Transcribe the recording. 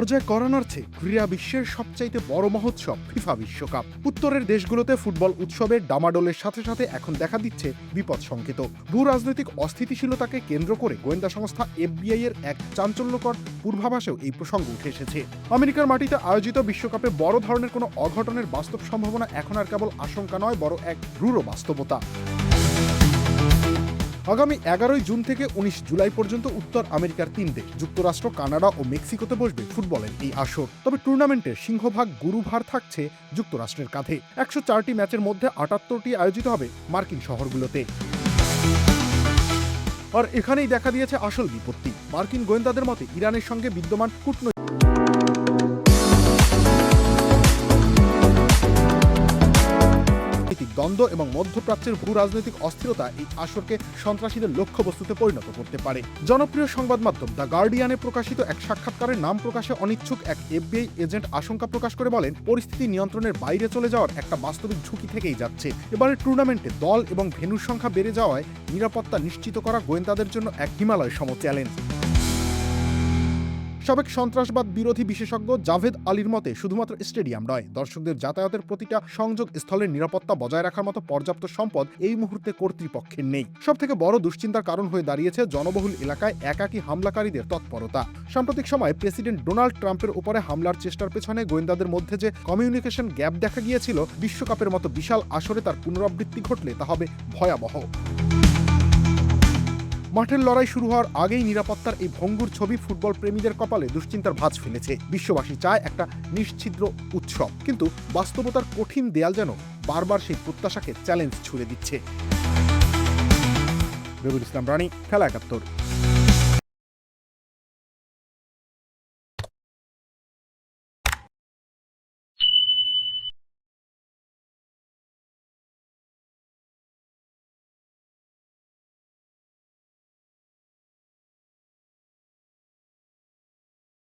দরজায় কড়া নাড়ছে ক্রীড়া বিশ্বের সবচাইতে বড় মহোৎসব ফিফা বিশ্বকাপ। উত্তরের দেশগুলোতে ফুটবল উৎসবের ডামাডোলের সাথে সাথে এখন দেখা দিচ্ছে বিপদ সংকেত। ভূ রাজনৈতিক অস্থিতিশীলতাকে কেন্দ্র করে গোয়েন্দা সংস্থা FBI এর এক চাঞ্চল্যকর পূর্বাভাসেও এই প্রসঙ্গ উঠে এসেছে। আমেরিকার মাটিতে আয়োজিত বিশ্বকাপে বড় ধরনের কোনো অঘটনের বাস্তব সম্ভাবনা এখন আর কেবল আশঙ্কা নয়, বড় এক রূঢ় বাস্তবতা। আগামী 11 জুন থেকে 19 জুলাই পর্যন্ত উত্তর আমেরিকার 3 দেশ যুক্তরাষ্ট্র, কানাডা ও মেক্সিকোতে বসবে ফুটবলের এই আসর। তবে টুর্নামেন্টের সিংহভাগ গুরুভার থাকছে যুক্তরাষ্ট্রের কাঁধে। 104টি ম্যাচের মধ্যে 78টি আয়োজিত হবে মার্কিন শহরগুলোতে। আর এখানেই দেখা দিয়েছে আসল বিপত্তি। মার্কিন গোয়েন্দাদের মতে ইরানের সঙ্গে বিদ্যমান কূটনৈতিক দ্বন্দ্ব এবং মধ্যপ্রাচ্যের ভূ রাজনৈতিক অস্থিরতা এই আসরকে সন্ত্রাসীদের লক্ষ্যবস্তুতে পরিণত করতে পারে। জনপ্রিয় সংবাদ মাধ্যম দ্য গার্ডিয়ানে প্রকাশিত এক সাক্ষাৎকারে নাম প্রকাশে অনিচ্ছুক এক FBI এজেন্ট আশঙ্কা প্রকাশ করে বলেন, পরিস্থিতি নিয়ন্ত্রণের বাইরে চলে যাওয়ার একটা বাস্তবিক ঝুঁকি থেকেই যাচ্ছে। এবারের টুর্নামেন্টে দল এবং ভেন্যুর সংখ্যা বেড়ে যাওয়ায় নিরাপত্তা নিশ্চিত করা গোয়েন্দাদের জন্য এক হিমালয় সম চ্যালেঞ্জ। সাবেক সন্ত্রাসবাদ বিরোধী বিশেষজ্ঞ জাভেদ আলীর মতে শুধুমাত্র স্টেডিয়াম নয়, দর্শকদের যাতায়াতের প্রতিটা সংযোগ স্থলের নিরাপত্তা বজায় রাখার মতো পর্যাপ্ত সম্পদ এই মুহূর্তে কর্তৃপক্ষের নেই। সবথেকে বড় দুশ্চিন্তার কারণ হয়ে দাঁড়িয়েছে জনবহুল এলাকায় একাকী হামলাকারীদের তৎপরতা। সাম্প্রতিক সময়ে প্রেসিডেন্ট ডোনাল্ড ট্রাম্পের উপরে হামলার চেষ্টার পেছনে গোয়েন্দাদের মধ্যে যে কমিউনিকেশন গ্যাপ দেখা গিয়েছিল, বিশ্বকাপের মতো বিশাল আসরে তার পুনরাবৃত্তি ঘটলে তা হবে ভয়াবহ। মাঠের লড়াই শুরু হওয়ার আগেই নিরাপত্তার এই ভঙ্গুর ছবি ফুটবল প্রেমীদের কপালে দুশ্চিন্তার ভাঁজ ফেলেছে। বিশ্ববাসী চায় একটা নিশ্ছিদ্র উৎসব, কিন্তু বাস্তবতার কঠিন দেয়াল যেন বারবার সেই প্রত্যাশাকে চ্যালেঞ্জ ছুড়ে দিচ্ছে। রবিউল ইসলাম রানী, খেলা 71।